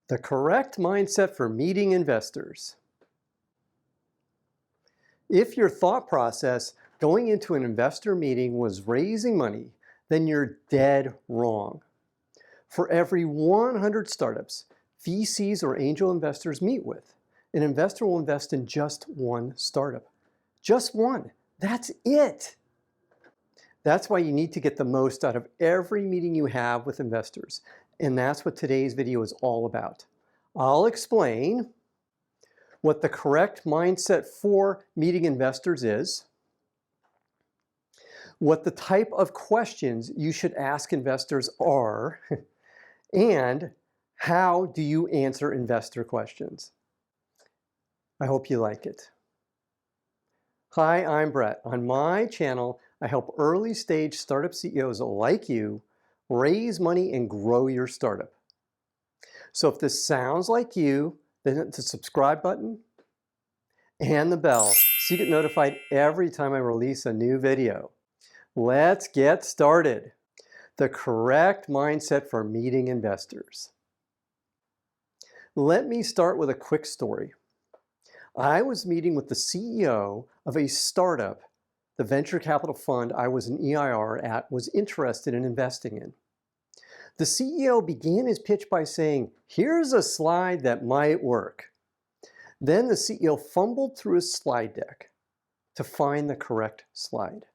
The correct mindset for meeting investors. If your thought process going into an investor meeting was raising money, then you're dead wrong. For every 100 startups VCs or angel investors meet with, an investor will invest in just one startup. Just one. That's it. That's why you need to get the most out of every meeting you have with investors. And that's what today's video is all about. I'll explain what the correct mindset for meeting investors is, what the type of questions you should ask investors are, and how do you answer investor questions. I hope you like it. Hi, I'm Brett. On my channel, I help early stage startup CEOs like you raise money and grow your startup. So if this sounds like you, then hit the subscribe button and the bell so you get notified every time I release a new video. Let's get started. The correct mindset for meeting investors. Let me start with a quick story. I was meeting with the CEO of a startup the venture capital fund I was an EIR at was interested in investing in. The CEO began his pitch by saying, "Here's a slide that might work." Then the CEO fumbled through his slide deck to find the correct slide.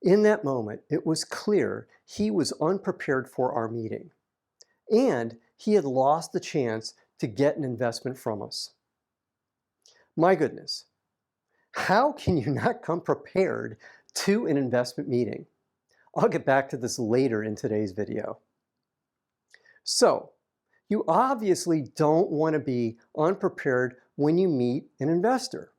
In that moment, it was clear he was unprepared for our meeting, and he had lost the chance to get an investment from us. My goodness, how can you not come prepared to an investment meeting? I'll get back to this later in today's video. So, you obviously don't want to be unprepared when you meet an investor.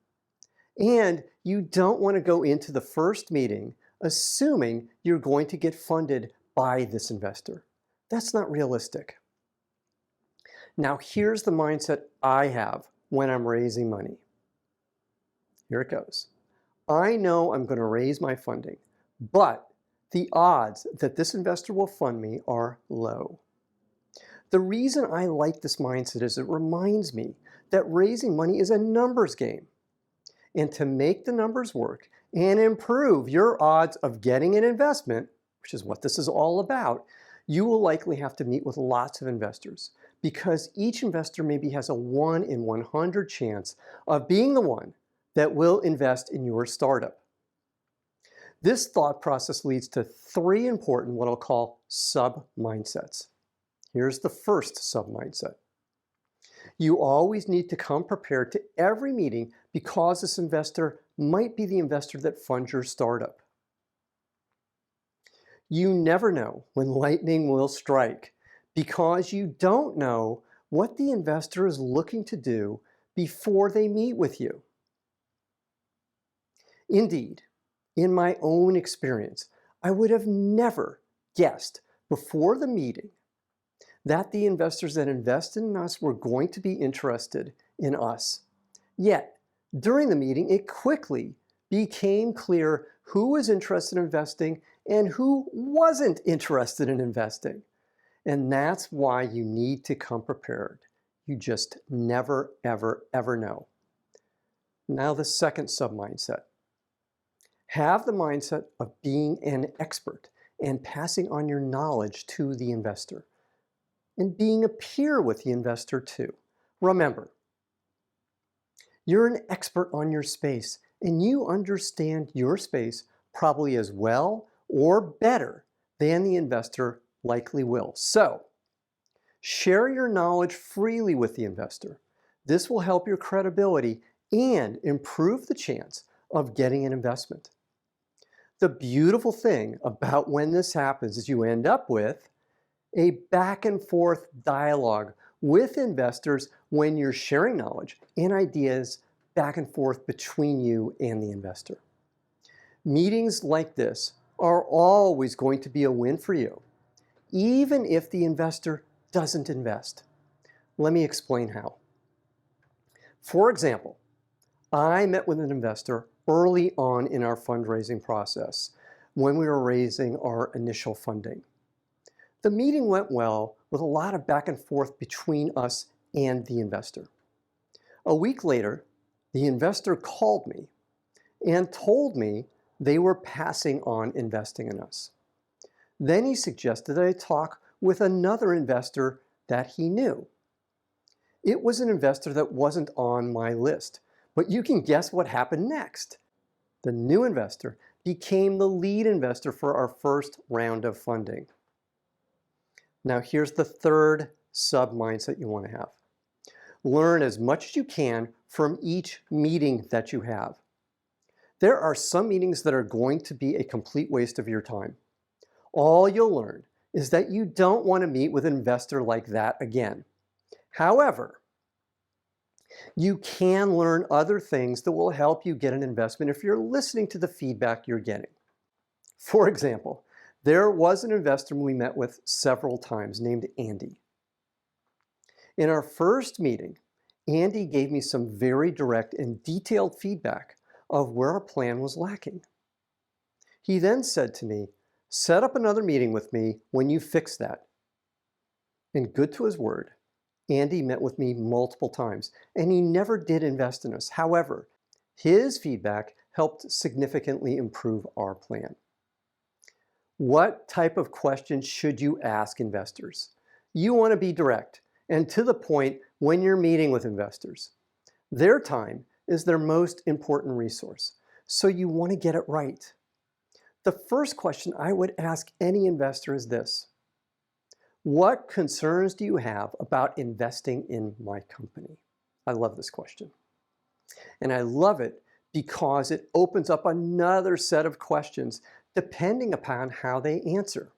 And you don't want to go into the first meeting assuming you're going to get funded by this investor. That's not realistic. Now, here's the mindset I have when I'm raising money. Here it goes. I know I'm going to raise my funding, but the odds that this investor will fund me are low. The reason I like this mindset is it reminds me that raising money is a numbers game. And to make the numbers work and improve your odds of getting an investment, which is what this is all about, you will likely have to meet with lots of investors because each investor maybe has a 1 in 100 chance of being the one that will invest in your startup. This thought process leads to 3 important, what I'll call sub-mindsets. Here's the first sub-mindset. You always need to come prepared to every meeting because this investor might be the investor that funds your startup. You never know when lightning will strike because you don't know what the investor is looking to do before they meet with you. Indeed, in my own experience, I would have never guessed before the meeting that the investors that invested in us were going to be interested in us. Yet, during the meeting, it quickly became clear who was interested in investing and who wasn't interested in investing. And that's why you need to come prepared. You just never, ever, ever know. Now the second sub-mindset. Have the mindset of being an expert and passing on your knowledge to the investor. And being a peer with the investor too. Remember, you're an expert on your space and you understand your space probably as well or better than the investor likely will. So, share your knowledge freely with the investor. This will help your credibility and improve the chance of getting an investment. The beautiful thing about when this happens is you end up with a back and forth dialogue with investors when you're sharing knowledge and ideas back and forth between you and the investor. Meetings like this are always going to be a win for you, even if the investor doesn't invest. Let me explain how. For example, I met with an investor early on in our fundraising process when we were raising our initial funding. The meeting went well with a lot of back and forth between us and the investor. A week later, the investor called me and told me they were passing on investing in us. Then he suggested that I talk with another investor that he knew. It was an investor that wasn't on my list, but you can guess what happened next. The new investor became the lead investor for our first round of funding. Now here's the third sub-mindset you want to have. Learn as much as you can from each meeting that you have. There are some meetings that are going to be a complete waste of your time. All you'll learn is that you don't want to meet with an investor like that again. However, you can learn other things that will help you get an investment if you're listening to the feedback you're getting. For example, there was an investor we met with several times named Andy. In our first meeting, Andy gave me some very direct and detailed feedback of where our plan was lacking. He then said to me, "Set up another meeting with me when you fix that." And good to his word, Andy met with me multiple times, and he never did invest in us. However, his feedback helped significantly improve our plan. What type of questions should you ask investors? You want to be direct and to the point when you're meeting with investors. Their time is their most important resource, so you want to get it right. The first question I would ask any investor is this: what concerns do you have about investing in my company? I love this question. And I love it because it opens up another set of questions depending upon how they answer.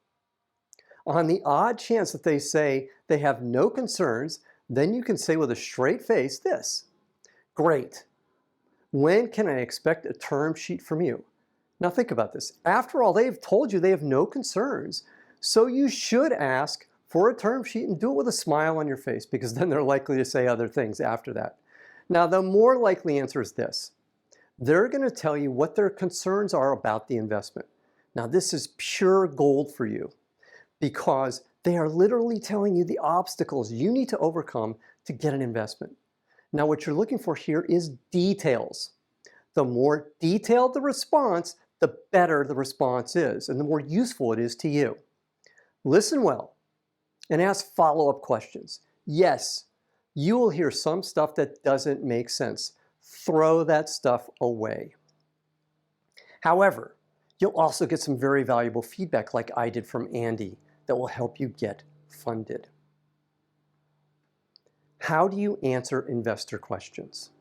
On the odd chance that they say they have no concerns, then you can say with a straight face this: "Great. When can I expect a term sheet from you?" Now think about this. After all, they've told you they have no concerns, so you should ask for a term sheet and do it with a smile on your face, because then they're likely to say other things after that. Now, the more likely answer is this: they're going to tell you what their concerns are about the investment. Now, this is pure gold for you because they are literally telling you the obstacles you need to overcome to get an investment. Now, what you're looking for here is details. The more detailed the response, the better the response is, and the more useful it is to you. Listen well and ask follow-up questions. Yes, you will hear some stuff that doesn't make sense. Throw that stuff away. However, you'll also get some very valuable feedback like I did from Andy that will help you get funded. How do you answer investor questions?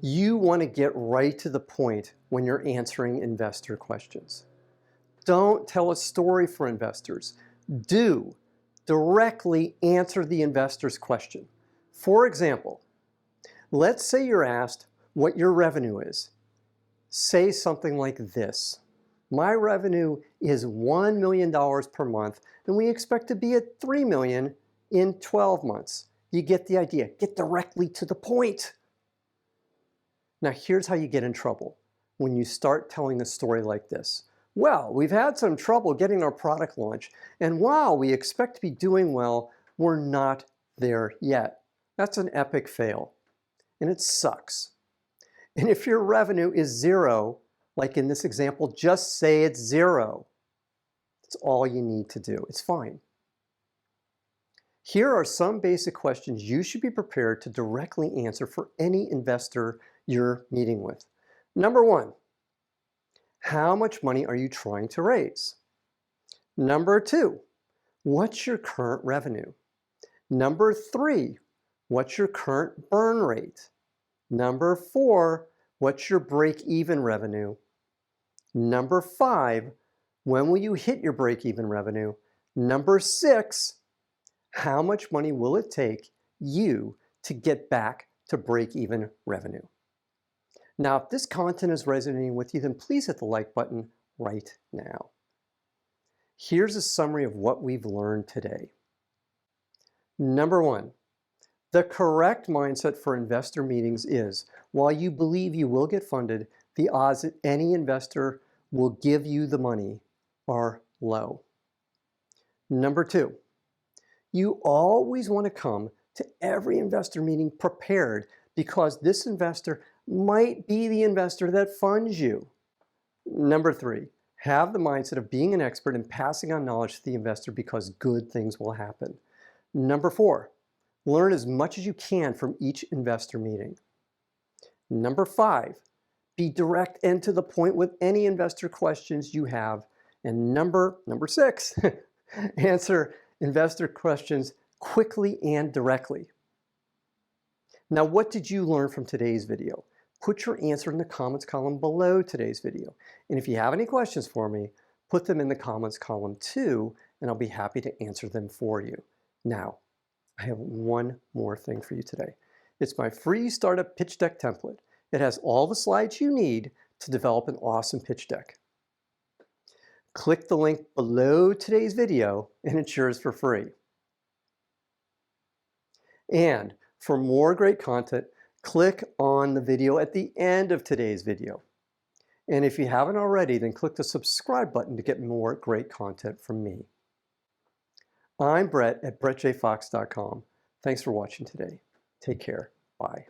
You want to get right to the point when you're answering investor questions. Don't tell a story for investors. Do directly answer the investor's question. For example, let's say you're asked what your revenue is. Say something like this: "My revenue is $1 million per month, and we expect to be at $3 million in 12 months. You get the idea. Get directly to the point. Now, here's how you get in trouble when you start telling a story like this. "Well, we've had some trouble getting our product launched, and while we expect to be doing well, we're not there yet." That's an epic fail, and it sucks. And if your revenue is zero, like in this example, just say it's zero. That's all you need to do. It's fine. Here are some basic questions you should be prepared to directly answer for any investor you're meeting with. Number one, how much money are you trying to raise? Number two, what's your current revenue? Number three, what's your current burn rate? Number four, what's your break-even revenue? Number five, when will you hit your break-even revenue? Number six, how much money will it take you to get back to break-even revenue? Now, if this content is resonating with you, then please hit the like button right now. Here's a summary of what we've learned today. Number one, the correct mindset for investor meetings is, while you believe you will get funded, the odds that any investor will give you the money are low. Number 2, you always want to come to every investor meeting prepared because this investor might be the investor that funds you. Number 3, have the mindset of being an expert and passing on knowledge to the investor because good things will happen. Number 4, learn as much as you can from each investor meeting. Number 5, be direct and to the point with any investor questions you have. And number 6, answer investor questions quickly and directly. Now, what did you learn from today's video? Put your answer in the comments column below today's video. And if you have any questions for me, put them in the comments column too, and I'll be happy to answer them for you. Now, I have one more thing for you today. It's my free startup pitch deck template. It has all the slides you need to develop an awesome pitch deck. Click the link below today's video and it's yours for free. And for more great content, click on the video at the end of today's video. And if you haven't already, then click the subscribe button to get more great content from me. I'm Brett at brettjfox.com. Thanks for watching today. Take care. Bye.